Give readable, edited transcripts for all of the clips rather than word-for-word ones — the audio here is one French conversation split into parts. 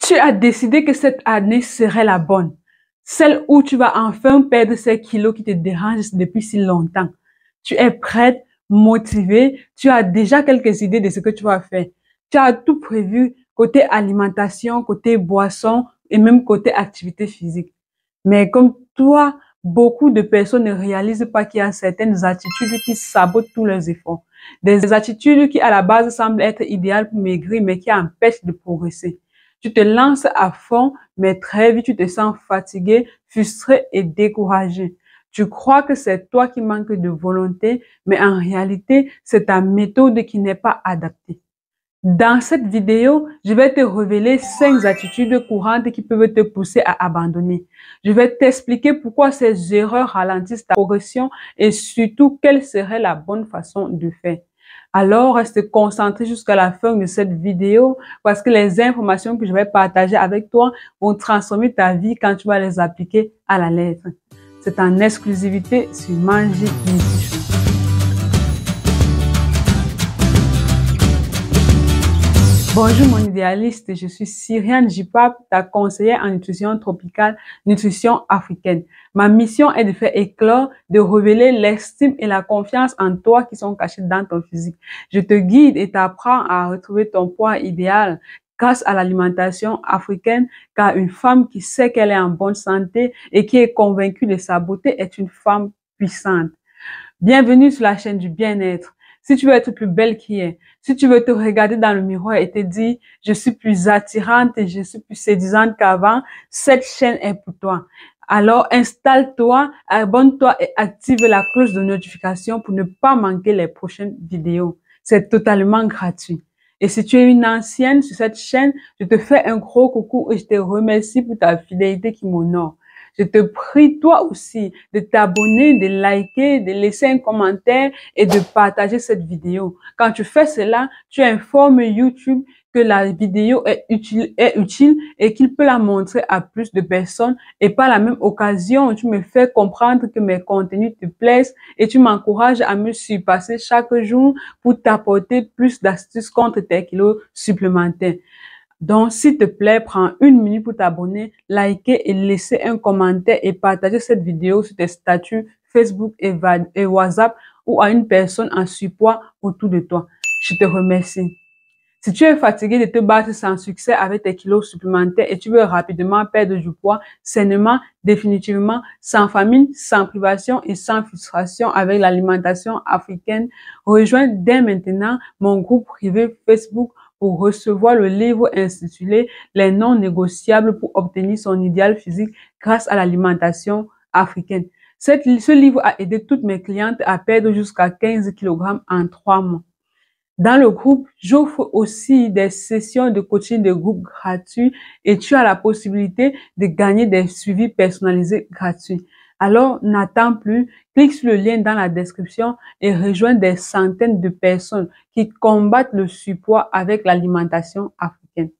Tu as décidé que cette année serait la bonne, celle où tu vas enfin perdre ces kilos qui te dérangent depuis si longtemps. Tu es prête, motivée, tu as déjà quelques idées de ce que tu vas faire. Tu as tout prévu côté alimentation, côté boisson et même côté activité physique. Mais comme toi, beaucoup de personnes ne réalisent pas qu'il y a certaines attitudes qui sabotent tous leurs efforts. Des attitudes qui à la base semblent être idéales pour maigrir mais qui empêchent de progresser. Tu te lances à fond, mais très vite tu te sens fatigué, frustré et découragé. Tu crois que c'est toi qui manques de volonté, mais en réalité, c'est ta méthode qui n'est pas adaptée. Dans cette vidéo, je vais te révéler 5 attitudes courantes qui peuvent te pousser à abandonner. Je vais t'expliquer pourquoi ces erreurs ralentissent ta progression et surtout quelle serait la bonne façon de faire. Alors, reste concentré jusqu'à la fin de cette vidéo parce que les informations que je vais partager avec toi vont transformer ta vie quand tu vas les appliquer à la lettre. C'est en exclusivité sur Mangi Nutrition. Bonjour mon idéaliste, je suis Cyriane Jipap, ta conseillère en nutrition tropicale, nutrition africaine. Ma mission est de faire éclore, de révéler l'estime et la confiance en toi qui sont cachés dans ton physique. Je te guide et t'apprends à retrouver ton poids idéal grâce à l'alimentation africaine, car une femme qui sait qu'elle est en bonne santé et qui est convaincue de sa beauté est une femme puissante. Bienvenue sur la chaîne du bien-être. Si tu veux être plus belle qu'hier, si tu veux te regarder dans le miroir et te dire « Je suis plus attirante et je suis plus séduisante qu'avant », cette chaîne est pour toi. Alors installe-toi, abonne-toi et active la cloche de notification pour ne pas manquer les prochaines vidéos. C'est totalement gratuit. Et si tu es une ancienne sur cette chaîne, je te fais un gros coucou et je te remercie pour ta fidélité qui m'honore. Je te prie toi aussi de t'abonner, de liker, de laisser un commentaire et de partager cette vidéo. Quand tu fais cela, tu informes YouTube que la vidéo est utile et qu'il peut la montrer à plus de personnes et par la même occasion, tu me fais comprendre que mes contenus te plaisent et tu m'encourages à me surpasser chaque jour pour t'apporter plus d'astuces contre tes kilos supplémentaires. Donc, s'il te plaît, prends 1 minute pour t'abonner, liker et laisser un commentaire et partager cette vidéo sur tes statuts Facebook et WhatsApp ou à une personne en surpoids autour de toi. Je te remercie. Si tu es fatigué de te battre sans succès avec tes kilos supplémentaires et tu veux rapidement perdre du poids, sainement, définitivement, sans famine, sans privation et sans frustration avec l'alimentation africaine, rejoins dès maintenant mon groupe privé Facebook pour recevoir le livre intitulé « Les non négociables pour obtenir son idéal physique grâce à l'alimentation africaine ». Ce livre a aidé toutes mes clientes à perdre jusqu'à 15 kg en 3 mois. Dans le groupe, j'offre aussi des sessions de coaching de groupe gratuits et tu as la possibilité de gagner des suivis personnalisés gratuits. Alors, n'attends plus, clique sur le lien dans la description et rejoins des centaines de personnes qui combattent le surpoids avec l'alimentation africaine.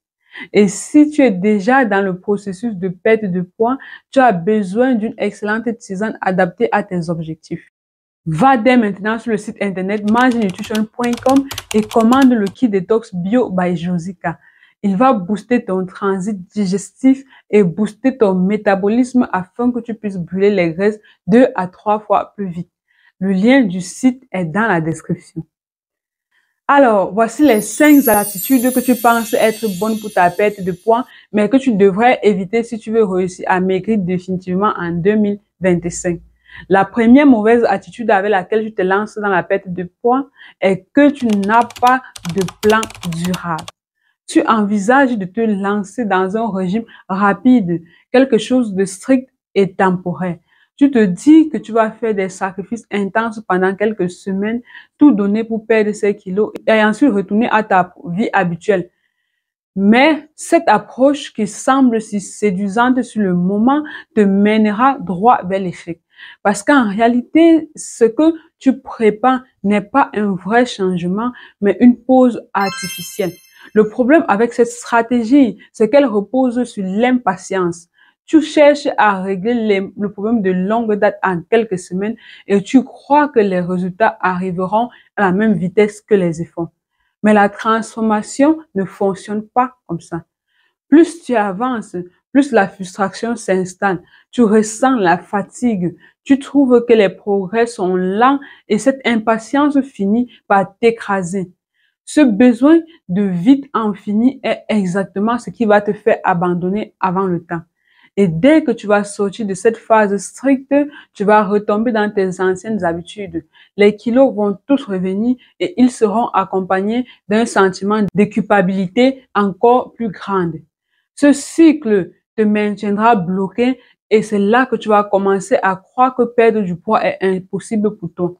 Et si tu es déjà dans le processus de perte de poids, tu as besoin d'une excellente tisane adaptée à tes objectifs. Va dès maintenant sur le site internet manginutrition.com et commande le kit détox bio by Josica. Il va booster ton transit digestif et booster ton métabolisme afin que tu puisses brûler les graisses 2 à 3 fois plus vite. Le lien du site est dans la description. Alors, voici les 5 attitudes que tu penses être bonnes pour ta perte de poids, mais que tu devrais éviter si tu veux réussir à maigrir définitivement en 2025. La première mauvaise attitude avec laquelle tu te lances dans la perte de poids est que tu n'as pas de plan durable. Tu envisages de te lancer dans un régime rapide, quelque chose de strict et temporaire. Tu te dis que tu vas faire des sacrifices intenses pendant quelques semaines, tout donner pour perdre ces kilos et ensuite retourner à ta vie habituelle. Mais cette approche qui semble si séduisante sur le moment te mènera droit vers l'échec. Parce qu'en réalité, ce que tu prépares n'est pas un vrai changement, mais une pause artificielle. Le problème avec cette stratégie, c'est qu'elle repose sur l'impatience. Tu cherches à régler le problème de longue date en quelques semaines et tu crois que les résultats arriveront à la même vitesse que les efforts. Mais la transformation ne fonctionne pas comme ça. Plus tu avances, plus la frustration s'installe. Tu ressens la fatigue. Tu trouves que les progrès sont lents et cette impatience finit par t'écraser. Ce besoin de vite en finir est exactement ce qui va te faire abandonner avant le temps. Et dès que tu vas sortir de cette phase stricte, tu vas retomber dans tes anciennes habitudes. Les kilos vont tous revenir et ils seront accompagnés d'un sentiment de culpabilité encore plus grande. Ce cycle te maintiendra bloqué et c'est là que tu vas commencer à croire que perdre du poids est impossible pour toi.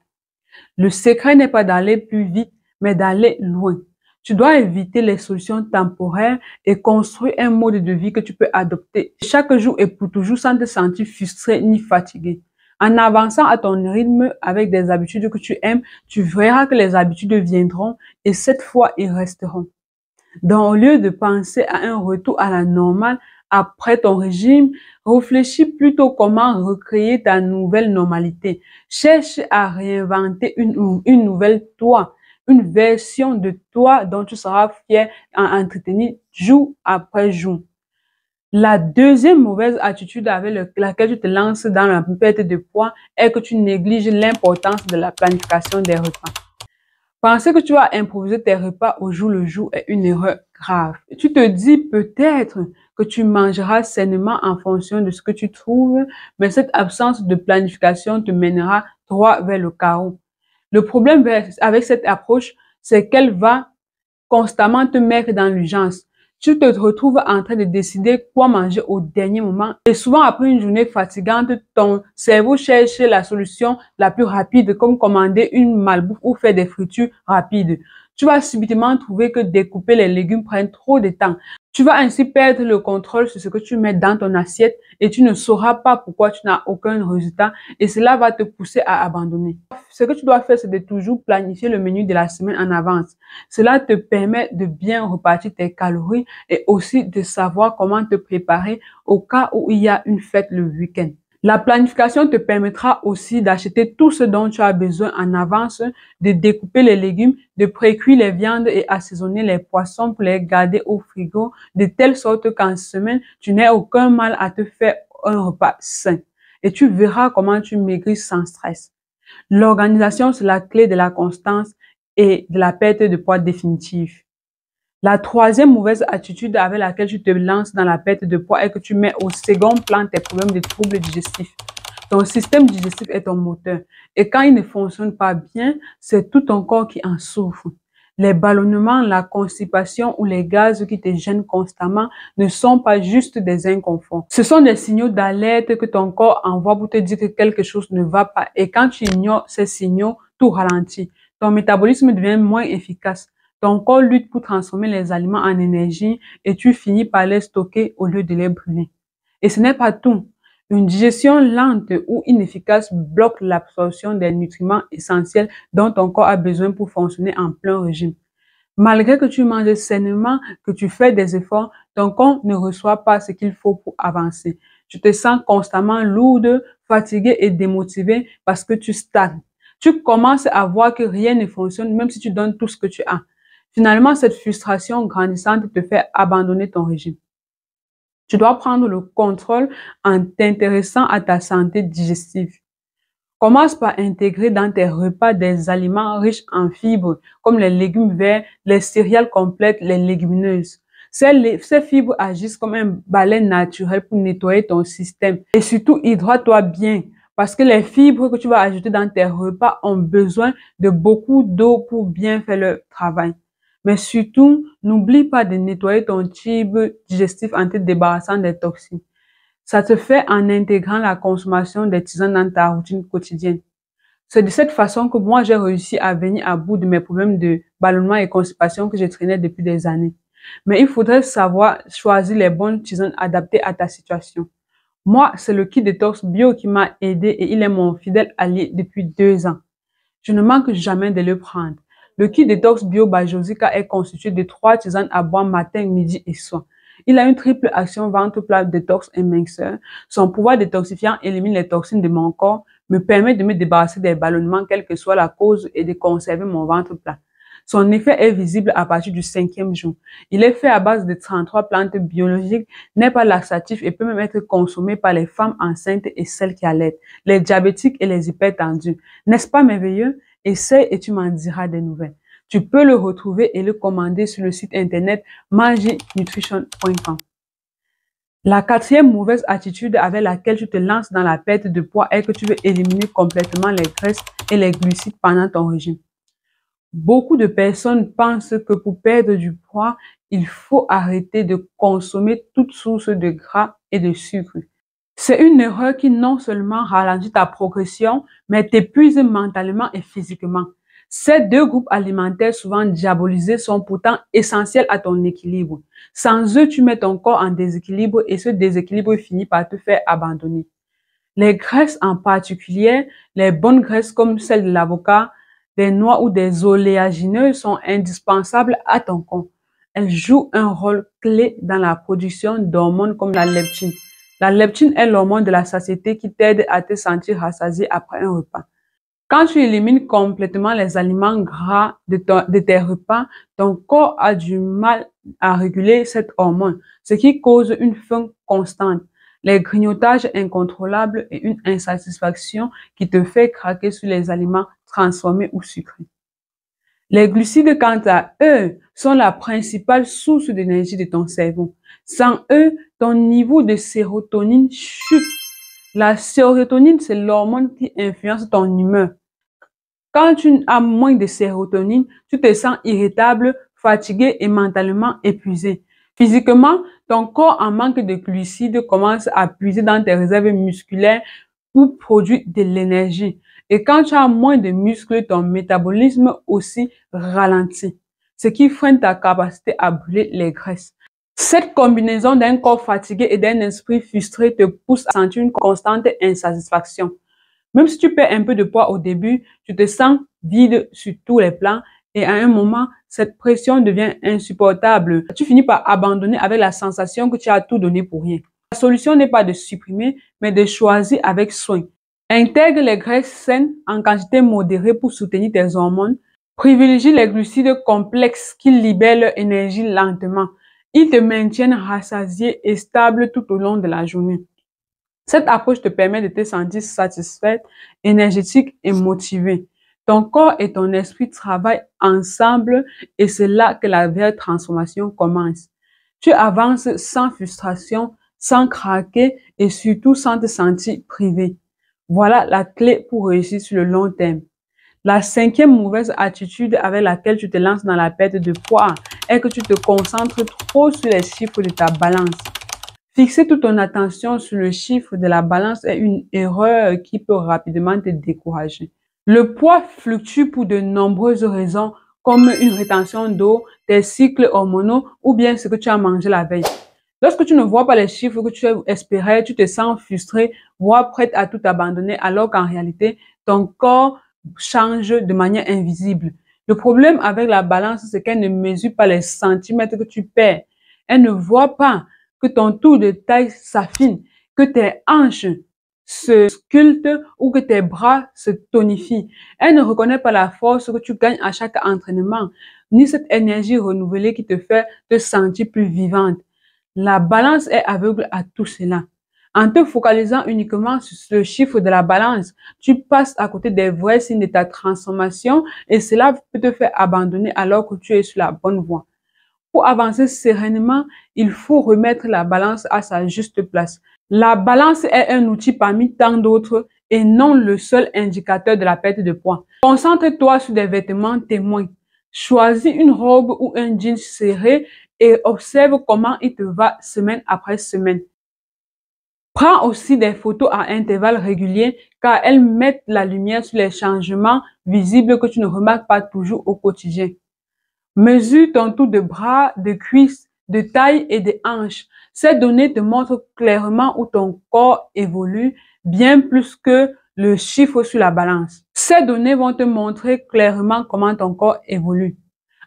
Le secret n'est pas d'aller plus vite, mais d'aller loin. Tu dois éviter les solutions temporaires et construire un mode de vie que tu peux adopter chaque jour et pour toujours sans te sentir frustré ni fatigué. En avançant à ton rythme avec des habitudes que tu aimes, tu verras que les habitudes viendront et cette fois, ils resteront. Donc, au lieu de penser à un retour à la normale après ton régime, réfléchis plutôt comment recréer ta nouvelle normalité. Cherche à réinventer une nouvelle toi, une version de toi dont tu seras fier à entretenir jour après jour. La deuxième mauvaise attitude avec laquelle tu te lances dans la perte de poids est que tu négliges l'importance de la planification des repas. Penser que tu vas improviser tes repas au jour le jour est une erreur grave. Tu te dis peut-être que tu mangeras sainement en fonction de ce que tu trouves, mais cette absence de planification te mènera droit vers le chaos. Le problème avec cette approche, c'est qu'elle va constamment te mettre dans l'urgence. Tu te retrouves en train de décider quoi manger au dernier moment. Et souvent, après une journée fatigante, ton cerveau cherche la solution la plus rapide, comme commander une malbouffe ou faire des fritures rapides. Tu vas subitement trouver que découper les légumes prend trop de temps. Tu vas ainsi perdre le contrôle sur ce que tu mets dans ton assiette et tu ne sauras pas pourquoi tu n'as aucun résultat et cela va te pousser à abandonner. Ce que tu dois faire, c'est de toujours planifier le menu de la semaine en avance. Cela te permet de bien repartir tes calories et aussi de savoir comment te préparer au cas où il y a une fête le week-end. La planification te permettra aussi d'acheter tout ce dont tu as besoin en avance, de découper les légumes, de précuire les viandes et assaisonner les poissons pour les garder au frigo, de telle sorte qu'en semaine, tu n'aies aucun mal à te faire un repas sain. Et tu verras comment tu maigris sans stress. L'organisation, c'est la clé de la constance et de la perte de poids définitive. La troisième mauvaise attitude avec laquelle tu te lances dans la perte de poids est que tu mets au second plan tes problèmes de troubles digestifs. Ton système digestif est ton moteur et quand il ne fonctionne pas bien, c'est tout ton corps qui en souffre. Les ballonnements, la constipation ou les gaz qui te gênent constamment ne sont pas juste des inconforts. Ce sont des signaux d'alerte que ton corps envoie pour te dire que quelque chose ne va pas et quand tu ignores ces signaux, tout ralentit. Ton métabolisme devient moins efficace. Ton corps lutte pour transformer les aliments en énergie et tu finis par les stocker au lieu de les brûler. Et ce n'est pas tout. Une digestion lente ou inefficace bloque l'absorption des nutriments essentiels dont ton corps a besoin pour fonctionner en plein régime. Malgré que tu manges sainement, que tu fais des efforts, ton corps ne reçoit pas ce qu'il faut pour avancer. Tu te sens constamment lourde, fatiguée et démotivée parce que tu stagnes. Tu commences à voir que rien ne fonctionne même si tu donnes tout ce que tu as. Finalement, cette frustration grandissante te fait abandonner ton régime. Tu dois prendre le contrôle en t'intéressant à ta santé digestive. Commence par intégrer dans tes repas des aliments riches en fibres, comme les légumes verts, les céréales complètes, les légumineuses. Ces fibres agissent comme un balai naturel pour nettoyer ton système. Et surtout, hydrate-toi bien, parce que les fibres que tu vas ajouter dans tes repas ont besoin de beaucoup d'eau pour bien faire leur travail. Mais surtout, n'oublie pas de nettoyer ton tube digestif en te débarrassant des toxines. Ça se fait en intégrant la consommation des tisanes dans ta routine quotidienne. C'est de cette façon que moi, j'ai réussi à venir à bout de mes problèmes de ballonnement et constipation que je traînais depuis des années. Mais il faudrait savoir choisir les bonnes tisanes adaptées à ta situation. Moi, c'est le kit détox bio qui m'a aidé et il est mon fidèle allié depuis 2 ans. Je ne manque jamais de le prendre. Le kit détox bio by Josica est constitué de 3 tisanes à boire matin, midi et soir. Il a une triple action ventre plat, détox et minceur. Son pouvoir détoxifiant élimine les toxines de mon corps, me permet de me débarrasser des ballonnements, quelle que soit la cause, et de conserver mon ventre plat. Son effet est visible à partir du 5e jour. Il est fait à base de 33 plantes biologiques, n'est pas laxatif et peut même être consommé par les femmes enceintes et celles qui allaitent, les diabétiques et les hypertendus. N'est-ce pas merveilleux? Essaye et tu m'en diras des nouvelles. Tu peux le retrouver et le commander sur le site internet maginutrition.com. La 4e mauvaise attitude avec laquelle tu te lances dans la perte de poids est que tu veux éliminer complètement les graisses et les glucides pendant ton régime. Beaucoup de personnes pensent que pour perdre du poids, il faut arrêter de consommer toute source de gras et de sucre. C'est une erreur qui non seulement ralentit ta progression, mais t'épuise mentalement et physiquement. Ces deux groupes alimentaires souvent diabolisés sont pourtant essentiels à ton équilibre. Sans eux, tu mets ton corps en déséquilibre et ce déséquilibre finit par te faire abandonner. Les graisses en particulier, les bonnes graisses comme celles de l'avocat, des noix ou des oléagineux sont indispensables à ton corps. Elles jouent un rôle clé dans la production d'hormones comme la leptine. La leptine est l'hormone de la satiété qui t'aide à te sentir rassasié après un repas. Quand tu élimines complètement les aliments gras de tes repas, ton corps a du mal à réguler cette hormone, ce qui cause une faim constante, les grignotages incontrôlables et une insatisfaction qui te fait craquer sur les aliments transformés ou sucrés. Les glucides, quant à eux, sont la principale source d'énergie de ton cerveau. Sans eux, ton niveau de sérotonine chute. La sérotonine, c'est l'hormone qui influence ton humeur. Quand tu as moins de sérotonine, tu te sens irritable, fatigué et mentalement épuisé. Physiquement, ton corps en manque de glucides commence à puiser dans tes réserves musculaires pour produire de l'énergie. Et quand tu as moins de muscles, ton métabolisme aussi ralentit, ce qui freine ta capacité à brûler les graisses. Cette combinaison d'un corps fatigué et d'un esprit frustré te pousse à sentir une constante insatisfaction. Même si tu perds un peu de poids au début, tu te sens vide sur tous les plans et à un moment, cette pression devient insupportable. Tu finis par abandonner avec la sensation que tu as tout donné pour rien. La solution n'est pas de supprimer, mais de choisir avec soin. Intègre les graisses saines en quantité modérée pour soutenir tes hormones. Privilégie les glucides complexes qui libèrent leur énergie lentement. Ils te maintiennent rassasié et stable tout au long de la journée. Cette approche te permet de te sentir satisfaite, énergétique et motivée. Ton corps et ton esprit travaillent ensemble et c'est là que la vraie transformation commence. Tu avances sans frustration, sans craquer et surtout sans te sentir privé. Voilà la clé pour réussir sur le long terme. La 5e mauvaise attitude avec laquelle tu te lances dans la perte de poids est que tu te concentres trop sur les chiffres de ta balance. Fixer toute ton attention sur le chiffre de la balance est une erreur qui peut rapidement te décourager. Le poids fluctue pour de nombreuses raisons comme une rétention d'eau, des cycles hormonaux ou bien ce que tu as mangé la veille. Lorsque tu ne vois pas les chiffres que tu espérais, tu te sens frustré, voire prête à tout abandonner alors qu'en réalité, ton corps change de manière invisible. Le problème avec la balance, c'est qu'elle ne mesure pas les centimètres que tu perds. Elle ne voit pas que ton tour de taille s'affine, que tes hanches se sculptent ou que tes bras se tonifient. Elle ne reconnaît pas la force que tu gagnes à chaque entraînement, ni cette énergie renouvelée qui te fait te sentir plus vivante. La balance est aveugle à tout cela. En te focalisant uniquement sur le chiffre de la balance, tu passes à côté des vrais signes de ta transformation et cela peut te faire abandonner alors que tu es sur la bonne voie. Pour avancer sereinement, il faut remettre la balance à sa juste place. La balance est un outil parmi tant d'autres et non le seul indicateur de la perte de poids. Concentre-toi sur des vêtements témoins. Choisis une robe ou un jean serré et observe comment il te va semaine après semaine. Prends aussi des photos à intervalles réguliers car elles mettent la lumière sur les changements visibles que tu ne remarques pas toujours au quotidien. Mesure ton tour de bras, de cuisses, de taille et de hanches. Ces données te montrent clairement où ton corps évolue, bien plus que le chiffre sur la balance. Ces données vont te montrer clairement comment ton corps évolue.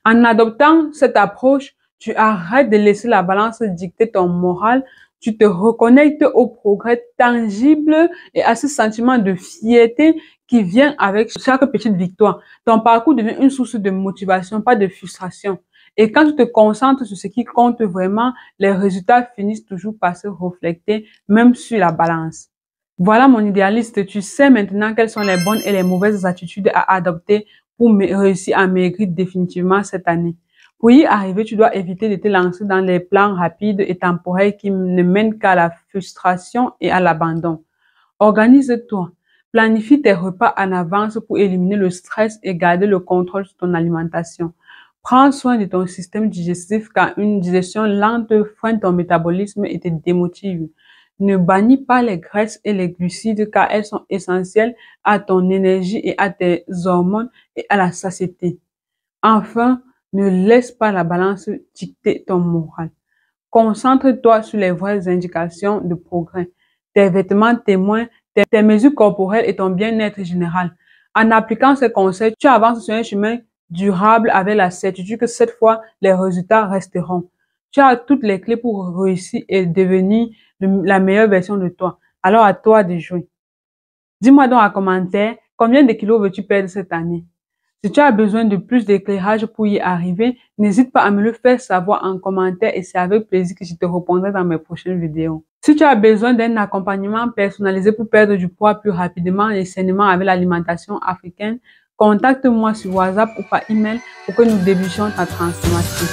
En adoptant cette approche, tu arrêtes de laisser la balance dicter ton moral, tu te reconnectes au progrès tangible et à ce sentiment de fierté qui vient avec chaque petite victoire. Ton parcours devient une source de motivation, pas de frustration. Et quand tu te concentres sur ce qui compte vraiment, les résultats finissent toujours par se refléter, même sur la balance. Voilà mon idéaliste, tu sais maintenant quelles sont les bonnes et les mauvaises attitudes à adopter pour réussir à maigrir définitivement cette année. Pour y arriver, tu dois éviter de te lancer dans les plans rapides et temporaires qui ne mènent qu'à la frustration et à l'abandon. Organise-toi. Planifie tes repas en avance pour éliminer le stress et garder le contrôle sur ton alimentation. Prends soin de ton système digestif car une digestion lente freine ton métabolisme et te démotive. Ne bannis pas les graisses et les glucides car elles sont essentielles à ton énergie et à tes hormones et à la satiété. Enfin, ne laisse pas la balance dicter ton moral. Concentre-toi sur les vraies indications de progrès. Tes vêtements témoins, tes mesures corporelles et ton bien-être général. En appliquant ces conseils, tu avances sur un chemin durable avec la certitude que cette fois, les résultats resteront. Tu as toutes les clés pour réussir et devenir la meilleure version de toi. Alors à toi de jouer. Dis-moi dans un commentaire, combien de kilos veux-tu perdre cette année? Si tu as besoin de plus d'éclairage pour y arriver, n'hésite pas à me le faire savoir en commentaire et c'est avec plaisir que je te répondrai dans mes prochaines vidéos. Si tu as besoin d'un accompagnement personnalisé pour perdre du poids plus rapidement et sainement avec l'alimentation africaine, contacte-moi sur WhatsApp ou par email pour que nous débutions ta transformation.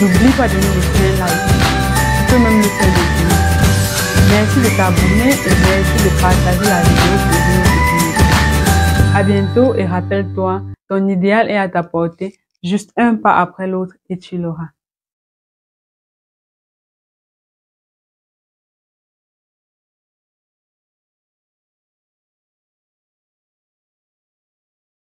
N'oublie pas de nous laisser un like. Tu peux même le faire de. Merci de t'abonner et merci de partager la vidéo pour nous. À bientôt et rappelle-toi, ton idéal est à ta portée, juste un pas après l'autre et tu l'auras.